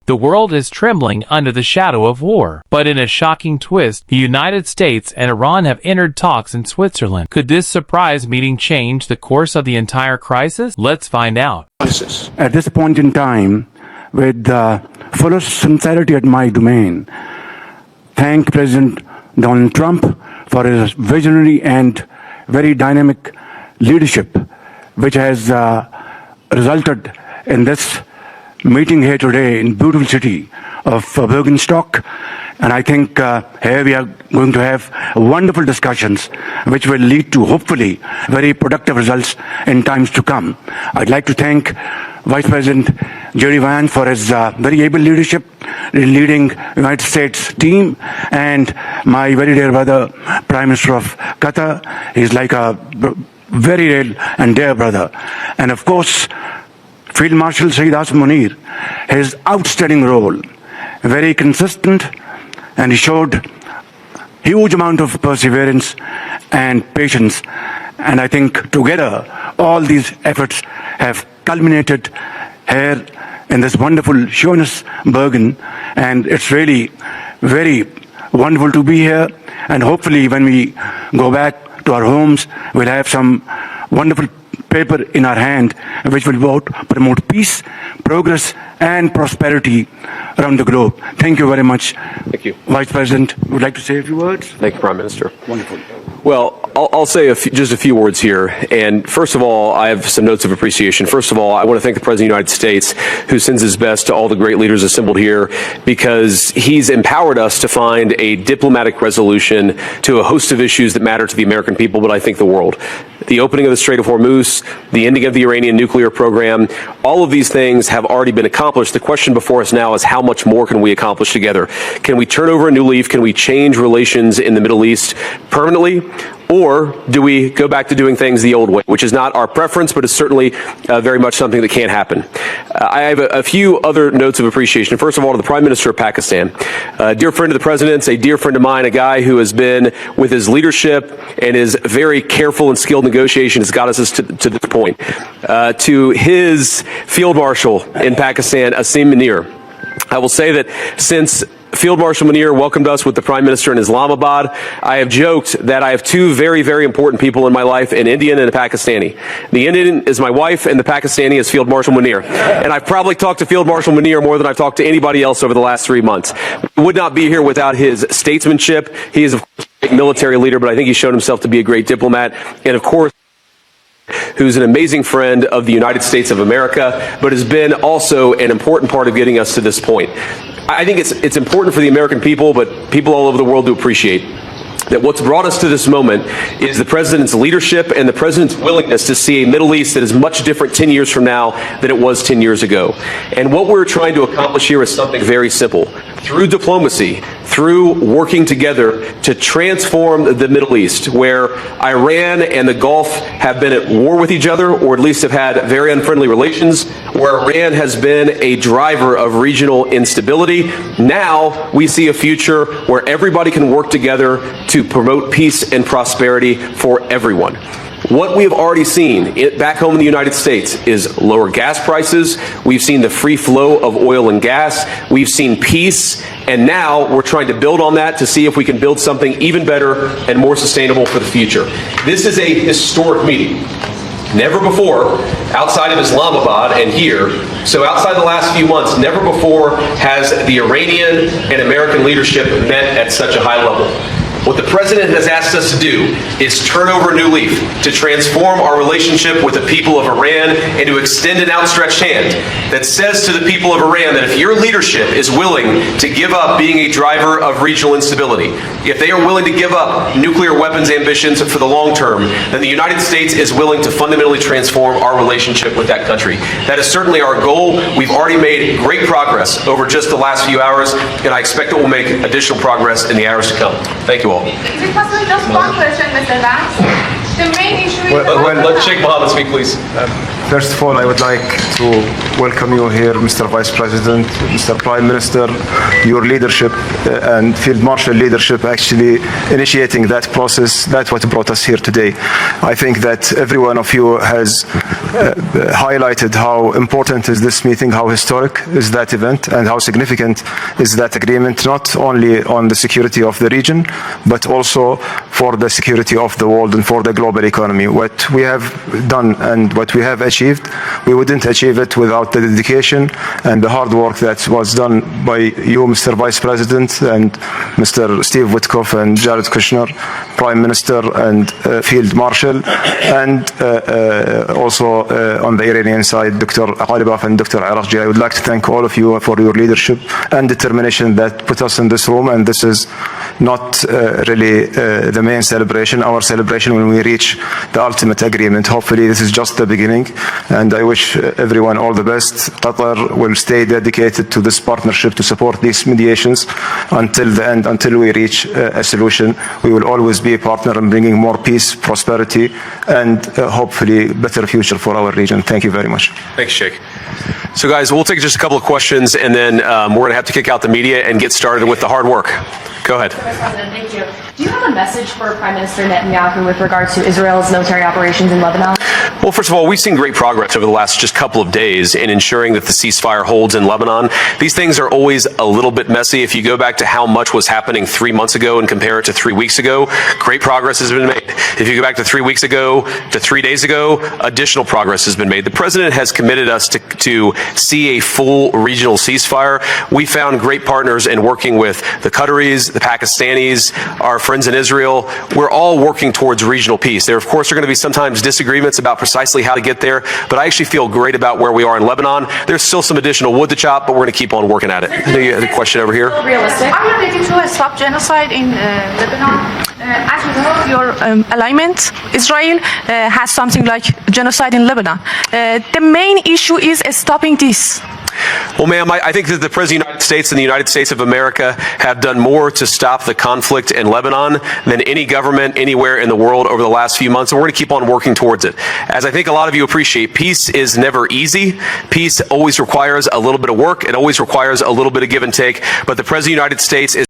The world is trembling under the shadow of war. But in a shocking twist, the United States and Iran have entered talks in Switzerland. Could this surprise meeting change the course of the entire crisis? Let's find out. At this point in time, with the fullest sincerity at my domain, thank President Donald Trump for his visionary and very dynamic leadership, which has resulted in this meeting here today in beautiful city of Bergenstock. And I think here we are going to have wonderful discussions which will lead to hopefully very productive results in times to come. I'd like to thank Vice President Jerry Vance for his very able leadership in leading United States team, and my very dear brother, Prime Minister of Qatar. He's like a very real and dear brother. And of course, Field Marshal Saeed Asim Munir, his outstanding role, very consistent, and he showed huge amount of perseverance and patience. And I think together, all these efforts have culminated here in this wonderful Schönes-Bergen, and it's really very wonderful to be here. And hopefully when we go back to our homes, we'll have some wonderful paper in our hand which will both promote peace, progress and prosperity around the globe. Thank you very much. Thank you. Vice President, would like to say a few words? Thank you, Prime Minister. Wonderful. Well, I'll say just a few words here. And first of all, I have some notes of appreciation. First of all, I want to thank the President of the United States, who sends his best to all the great leaders assembled here, because he's empowered us to find a diplomatic resolution to a host of issues that matter to the American people, but I think the world. The opening of the Strait of Hormuz, the ending of the Iranian nuclear program, all of these things have already been accomplished. The question before us now is how much more can we accomplish together? Can we turn over a new leaf? Can we change relations in the Middle East permanently? Or do we go back to doing things the old way, which is not our preference, but is certainly very much something that can happen. I have a few other notes of appreciation. First of all, to the Prime Minister of Pakistan, a dear friend of the President's, a dear friend of mine, a guy who has been, with his leadership and his very careful and skilled negotiation, has got us to this point. To his Field Marshal in Pakistan, Asim Munir, I will say that since Field Marshal Munir welcomed us with the Prime Minister in Islamabad, I have joked that I have two very, very important people in my life, an Indian and a Pakistani. The Indian is my wife, and the Pakistani is Field Marshal Munir. And I've probably talked to Field Marshal Munir more than I've talked to anybody else over the last 3 months. We would not be here without his statesmanship. He is, of course, a great military leader, but I think he's shown himself to be a great diplomat. And, of course, who's an amazing friend of the United States of America, but has been also an important part of getting us to this point. I think it's important for the American people, but people all over the world to appreciate that what's brought us to this moment is the President's leadership and the President's willingness to see a Middle East that is much different 10 years from now than it was 10 years ago. And what we're trying to accomplish here is something very simple. Through diplomacy, through working together to transform the Middle East, where Iran and the Gulf have been at war with each other, or at least have had very unfriendly relations, where Iran has been a driver of regional instability. Now we see a future where everybody can work together to promote peace and prosperity for everyone. What we have already seen back home in the United States is lower gas prices. We've seen the free flow of oil and gas. We've seen peace. And now we're trying to build on that to see if we can build something even better and more sustainable for the future. This is a historic meeting. Never before, outside of Islamabad and here, so outside the last few months, never before has the Iranian and American leadership met at such a high level. What the President has asked us to do is turn over a new leaf, to transform our relationship with the people of Iran and to extend an outstretched hand that says to the people of Iran that if your leadership is willing to give up being a driver of regional instability, if they are willing to give up nuclear weapons ambitions for the long term, then the United States is willing to fundamentally transform our relationship with that country. That is certainly our goal. We've already made great progress over just the last few hours, and I expect that we'll make additional progress in the hours to come. Thank you all. Is it possible just one question, Mr. Vance? The main issue is... Let Sheikh Mohammed speak, please. First of all, I would like to welcome you here, Mr. Vice President, Mr. Prime Minister, your leadership and Field Marshal leadership actually initiating that process. That's what brought us here today. I think that every one of you has highlighted how important is this meeting, how historic is that event, and how significant is that agreement, not only on the security of the region, but also for the security of the world and for the global economy. What we have done and what we have achieved, we wouldn't achieve it without the dedication and the hard work that was done by you, Mr. Vice President, and Mr. Steve Witkoff and Jared Kushner, Prime Minister and Field Marshal, and also on the Iranian side, Dr. Ghalibaf and Dr. Araqji. I would like to thank all of you for your leadership and determination that put us in this room, and this is not really the main celebration. Our celebration when we reach the ultimate agreement. Hopefully this is just the beginning, and I wish everyone all the best. Qatar will stay dedicated to this partnership to support these mediations until the end, until we reach a solution. We will always be a partner in bringing more peace, prosperity, and hopefully better future for our region. Thank you very much. Thanks, Sheikh. So guys, we'll take just a couple of questions, and then we're going to have to kick out the media and get started with the hard work. Go ahead. Vice President, thank you. Do you have a message for Prime Minister Netanyahu with regards to Israel's military operations in Lebanon? Well, first of all, we've seen great progress over the last just couple of days in ensuring that the ceasefire holds in Lebanon. These things are always a little bit messy. If you go back to how much was happening 3 months ago and compare it to 3 weeks ago, great progress has been made. If you go back to 3 weeks ago to 3 days ago, additional progress has been made. The president has committed us to see a full regional ceasefire. We found great partners in working with the Qataris, the Pakistanis, our friends in Israel. We're all working towards regional peace. There, of course, are going to be sometimes disagreements about precisely how to get there, but I actually feel great about where we are in Lebanon. There's still some additional wood to chop, but we're going to keep on working at it. The question over here. Realistic. Are you ready to stop genocide in Lebanon? As you know, your alignment, Israel, has something like genocide in Lebanon. The main issue is stopping this. Well, ma'am, I think that the President of the United States and the United States of America have done more to stop the conflict in Lebanon than any government anywhere in the world over the last few months, and we're going to keep on working towards it. As I think a lot of you appreciate, peace is never easy. Peace always requires a little bit of work. It always requires a little bit of give and take, but the President of the United States is